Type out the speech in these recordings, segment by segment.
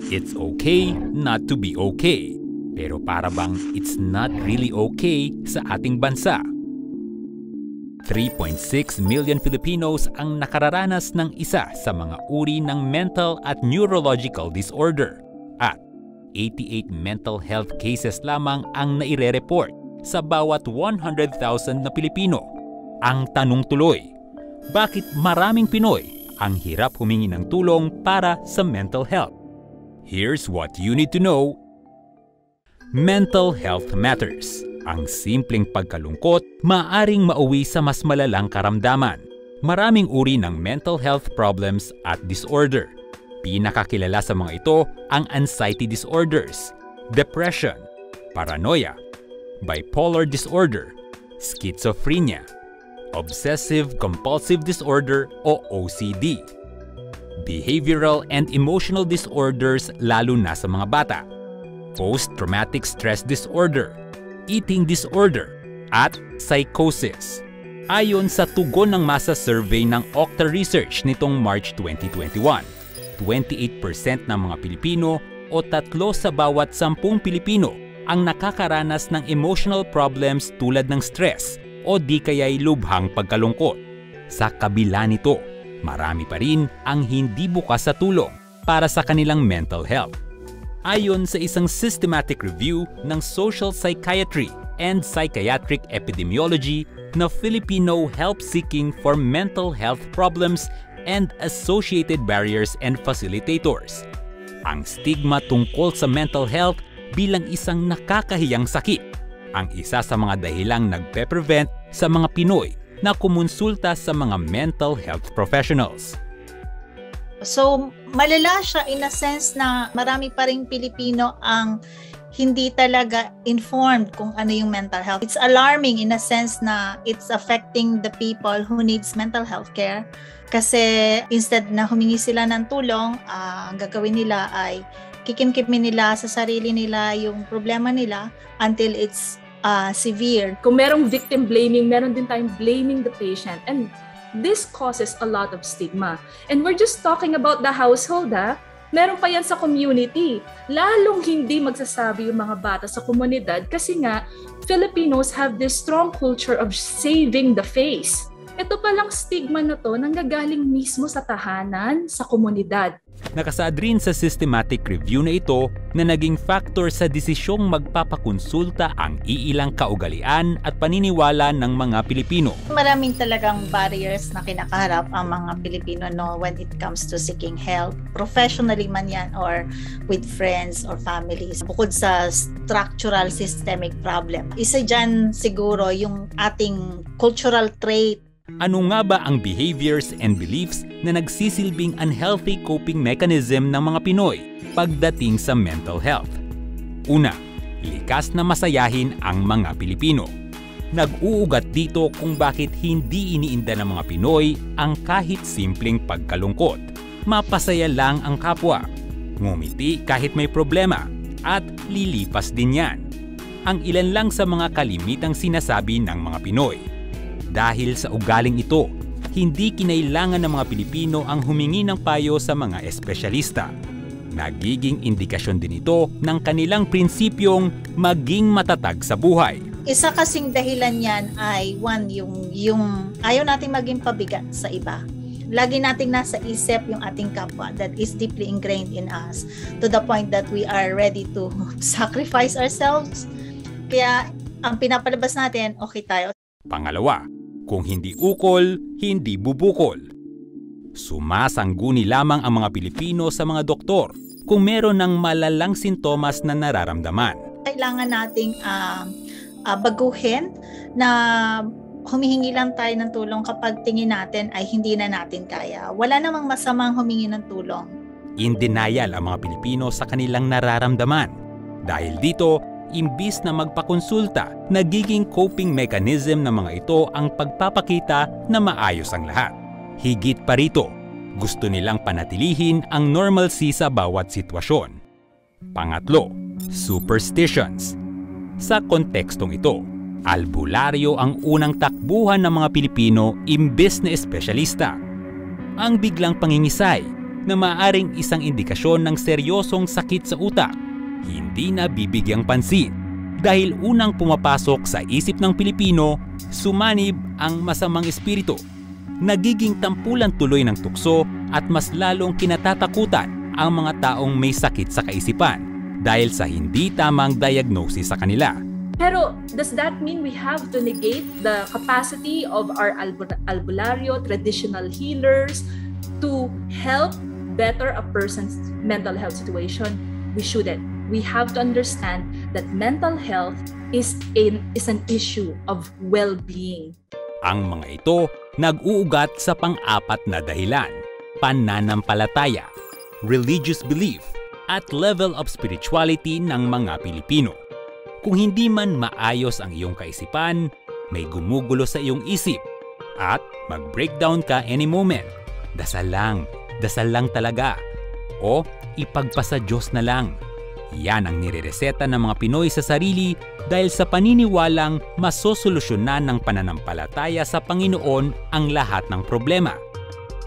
It's okay not to be okay. Pero para bang it's not really okay sa ating bansa? 3.6 million Filipinos ang nakararanas ng isa sa mga uri ng mental at neurological disorder. At 88 mental health cases lamang ang naire-report sa bawat 100,000 na Pilipino. Ang tanong tuloy, bakit maraming Pinoy ang hirap humingi ng tulong para sa mental health? Here's what you need to know. Mental health matters. Ang simpleng pagkalungkot maaring mauwi sa mas malalang karamdaman. Maraming uri ng mental health problems at disorder. Pinakakilala sa mga ito ang anxiety disorders, depression, paranoia, bipolar disorder, schizophrenia, obsessive-compulsive disorder o OCD, behavioral and emotional disorders lalo na sa mga bata, post-traumatic stress disorder, eating disorder, at psychosis. Ayon sa tugon ng masa survey ng Okta Research nitong March 2021, 28% ng mga Pilipino o 3 sa bawat 10 Pilipino ang nakakaranas ng emotional problems tulad ng stress o di kaya'y lubhang pagkalungkot. Sa kabila nito, marami pa rin ang hindi bukas sa tulong para sa kanilang mental health. Ayon sa isang systematic review ng Social Psychiatry and Psychiatric Epidemiology na Filipino Help Seeking for Mental Health Problems and Associated Barriers and Facilitators, ang stigma tungkol sa mental health bilang isang nakakahiyang sakit ang isa sa mga dahilang nagpe-prevent sa mga Pinoy na kumonsulta sa mga mental health professionals. So, malala siya in a sense na marami pa ring Pilipino ang hindi talaga informed kung ano yung mental health. It's alarming in a sense na it's affecting the people who needs mental health care. Kasi instead na humingi sila ng tulong, ang gagawin nila ay kikimkimin nila sa sarili nila yung problema nila until it's severe. Kung merong victim blaming, meron din tayong blaming the patient. And this causes a lot of stigma. And we're just talking about the household, meron pa yan sa community. Lalong hindi magsasabi yung mga bata sa komunidad kasi nga, Filipinos have this strong culture of saving the face. Ito palang stigma na to nanggagaling mismo sa tahanan, sa komunidad. Nakasaad rin sa systematic review na ito na naging factor sa desisyong magpapakonsulta ang iilang kaugalian at paniniwala ng mga Pilipino. Maraming talagang barriers na kinakaharap ang mga Pilipino when it comes to seeking help, professionally man yan or with friends or families. Bukod sa structural systemic problem, isa dyan siguro yung ating cultural trait. Ano nga ba ang behaviors and beliefs na nagsisilbing unhealthy coping mechanism ng mga Pinoy pagdating sa mental health? Una, likas na masayahin ang mga Pilipino. Nag-uugat dito kung bakit hindi iniinda ng mga Pinoy ang kahit simpleng pagkalungkot. Mapasaya lang ang kapwa, ngumiti kahit may problema, at lilipas din yan. Ang ilan lang sa mga kalimitang sinasabi ng mga Pinoy. Dahil sa ugaling ito, hindi kinailangan ng mga Pilipino ang humingi ng payo sa mga espesyalista. Nagiging indikasyon din ito ng kanilang prinsipyong maging matatag sa buhay. Isa kasing dahilan yan ay yung ayaw nating maging pabigat sa iba. Lagi nating nasa isip yung ating kapwa that is deeply ingrained in us to the point that we are ready to sacrifice ourselves. Kaya ang pinapalabas natin, okay tayo. Pangalawa, kung hindi ukol, hindi bubukol. Sumasangguni lamang ang mga Pilipino sa mga doktor kung meron ng malalang sintomas na nararamdaman. Kailangan nating baguhin na humihingi lang tayo ng tulong kapag tingin natin ay hindi na natin kaya. Wala namang masamang humingi ng tulong. In denial ang mga Pilipino sa kanilang nararamdaman. Dahil dito, imbis na magpakonsulta, nagiging coping mechanism ng mga ito ang pagpapakita na maayos ang lahat. Higit pa rito, gusto nilang panatilihin ang normalcy sa bawat sitwasyon. Pangatlo, superstitions. Sa kontekstong ito, albularyo ang unang takbuhan ng mga Pilipino imbes na espesyalista. Ang biglang pangingisay, na maaaring isang indikasyon ng seryosong sakit sa utak, hindi na bibigyang pansin dahil unang pumapasok sa isip ng Pilipino, sumanib ang masamang espiritu. Nagiging tampulan tuloy ng tukso at mas lalong kinatatakutan ang mga taong may sakit sa kaisipan dahil sa hindi tamang diagnosis sa kanila. Pero does that mean we have to negate the capacity of our albularyo, traditional healers, to help better a person's mental health situation? We shouldn't. We have to understand that mental health is an issue of well-being. Ang mga ito nag-uugat sa pang-apat na dahilan: pananampalataya, religious belief, at level of spirituality ng mga Pilipino. Kung hindi man maayos ang iyong kaisipan, may gumugulo sa iyong isip, at mag-breakdown ka any moment, dasal lang talaga, o ipagpasa Diyos na lang. Yan ang nirereseta ng mga Pinoy sa sarili dahil sa paniniwalang masosolusyonan ng pananampalataya sa Panginoon ang lahat ng problema.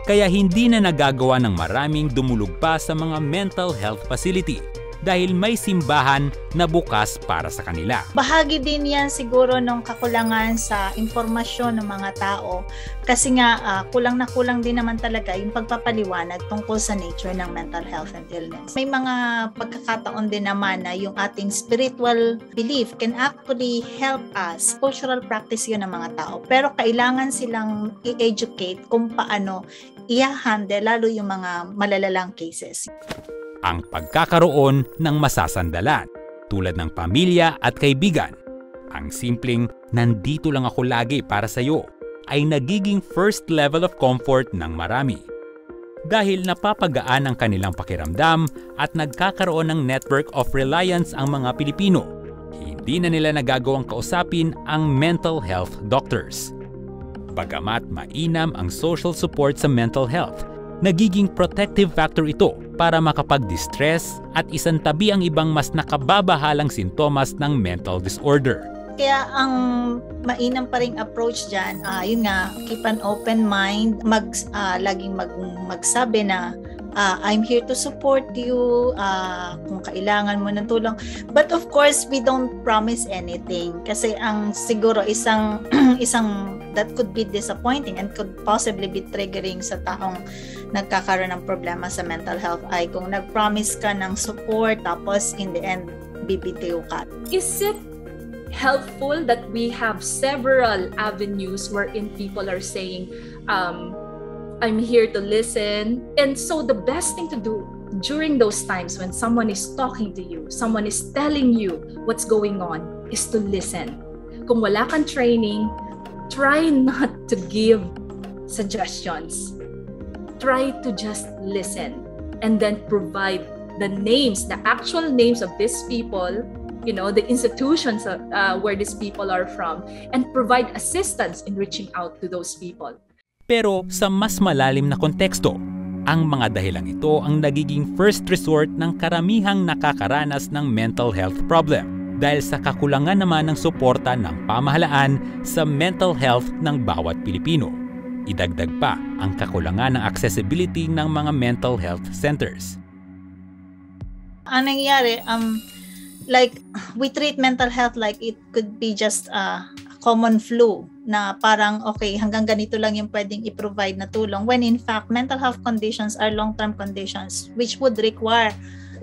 Kaya hindi na nagagawa ng maraming dumulog pa sa mga mental health facility dahil may simbahan na bukas para sa kanila. Bahagi din yan siguro ng kakulangan sa impormasyon ng mga tao kasi nga kulang din naman talaga yung pagpapaliwanag tungkol sa nature ng mental health and illness. May mga pagkakataon din naman na yung ating spiritual belief can actually help us. Cultural practice yun ng mga tao. Pero kailangan silang i-educate kung paano i-handle lalo yung mga malalalang cases. Ang pagkakaroon ng masasandalan tulad ng pamilya at kaibigan. Ang simpleng nandito lang ako lagi para sa iyo ay nagiging first level of comfort ng marami. Dahil napapagaan ang kanilang pakiramdam at nagkakaroon ng network of reliance ang mga Pilipino, hindi na nila nagagawang kausapin ang mental health doctors. Bagamat mainam ang social support sa mental health, nagiging protective factor ito para makapag-distress at isantabi ang ibang mas nakababahalang sintomas ng mental disorder. Kaya ang mainam pa ring approach dyan, yun nga, keep an open mind, laging magsabi na I'm here to support you kung kailangan mo ng tulong. But of course, we don't promise anything kasi ang siguro isang that could be disappointing and could possibly be triggering sa taong nagkakaroon ng problema sa mental health ay kung nag-promise ka ng support tapos in the end bibitiw ka. Is it helpful that we have several avenues wherein people are saying, I'm here to listen? And so the best thing to do during those times when someone is talking to you, someone is telling you what's going on, is to listen. Kung wala kang training, try not to give suggestions. Try to just listen and then provide the names, the actual names of these people, the institutions where these people are from, and provide assistance in reaching out to those people. Pero sa mas malalim na konteksto, ang mga dahilang ito ang nagiging first resort ng karamihang nakakaranas ng mental health problem dahil sa kakulangan naman ng suporta ng pamahalaan sa mental health ng bawat Pilipino. Idagdag pa ang kakulangan ng accessibility ng mga mental health centers. Ang nangyayari, like we treat mental health like it could be just a common flu na parang okay, hanggang ganito lang yung pwedeng i-provide na tulong when in fact mental health conditions are long-term conditions which would require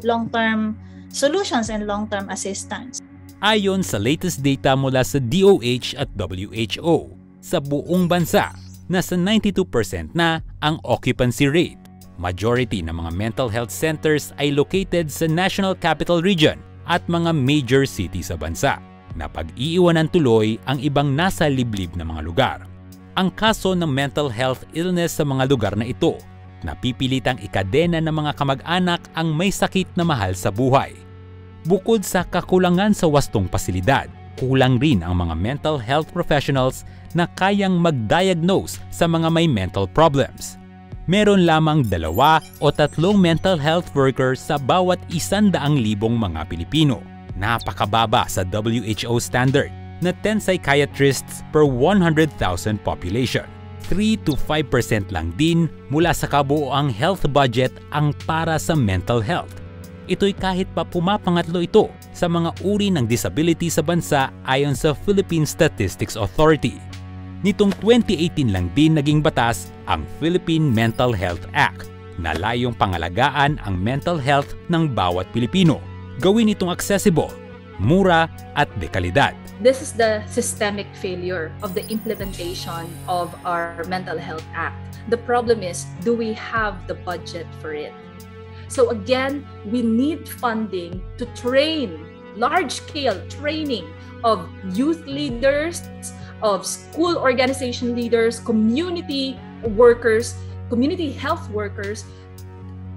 long-term solutions and long-term assistance. Ayon sa latest data mula sa DOH at WHO, sa buong bansa, nasa 92% na ang occupancy rate. Majority ng mga mental health centers ay located sa National Capital Region at mga major cities sa bansa, na pag-iiwanan tuloy ang ibang nasa liblib na mga lugar. Ang kaso ng mental health illness sa mga lugar na ito, napipilitang ikadena ng mga kamag-anak ang may sakit na mahal sa buhay. Bukod sa kakulangan sa wastong pasilidad, kulang rin ang mga mental health professionals na kayang mag-diagnose sa mga may mental problems. Meron lamang 2 o 3 mental health workers sa bawat 100,000 mga Pilipino. Napakababa sa WHO standard na 10 psychiatrists per 100,000 population. 3 to 5% lang din mula sa kabuoang health budget ang para sa mental health. Ito'y kahit pa pumapangatlo ito sa mga uri ng disability sa bansa ayon sa Philippine Statistics Authority. Nitong 2018 lang din naging batas ang Philippine Mental Health Act na layong pangalagaan ang mental health ng bawat Pilipino. Gawin itong accessible, mura at dekalidad. This is the systemic failure of the implementation of our Mental Health Act. The problem is, do we have the budget for it? So again, we need funding to train, large-scale training of youth leaders, of school organization leaders, community workers, community health workers.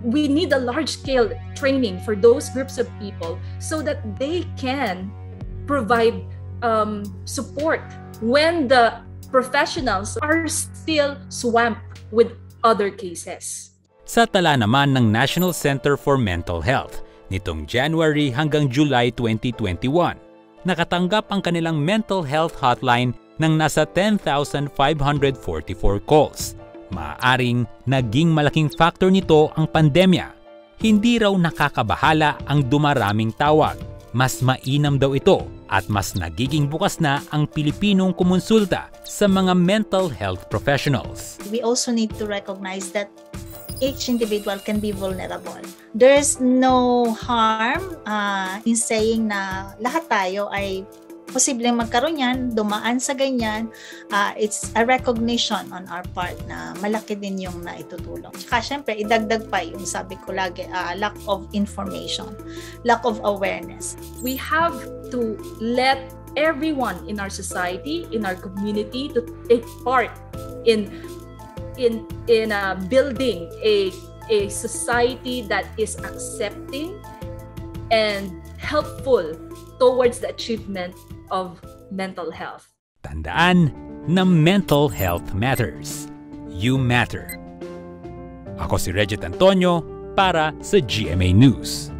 We need a large-scale training for those groups of people so that they can provide support when the professionals are still swamped with other cases. Sa tala naman ng National Center for Mental Health, nitong January hanggang July 2021, nakatanggap ang kanilang mental health hotline ng nasa 10,544 calls. Maaaring naging malaking factor nito ang pandemya. Hindi raw nakakabahala ang dumaraming tawag. Mas mainam daw ito at mas nagiging bukas na ang Pilipinong kumonsulta sa mga mental health professionals. We also need to recognize that each individual can be vulnerable. There's no harm in saying na lahat tayo ay posibleng magkaroon yan, dumaan sa ganyan. It's a recognition on our part na malaki din yung naitutulong. Tsaka syempre, idagdag pa yung sabi ko lagi, lack of information, lack of awareness. We have to let everyone in our society, in our community, to take part in building a society that is accepting and helpful towards the achievement of mental health. Tandaan na mental health matters. You matter. Ako si Regit Antonio para sa GMA News.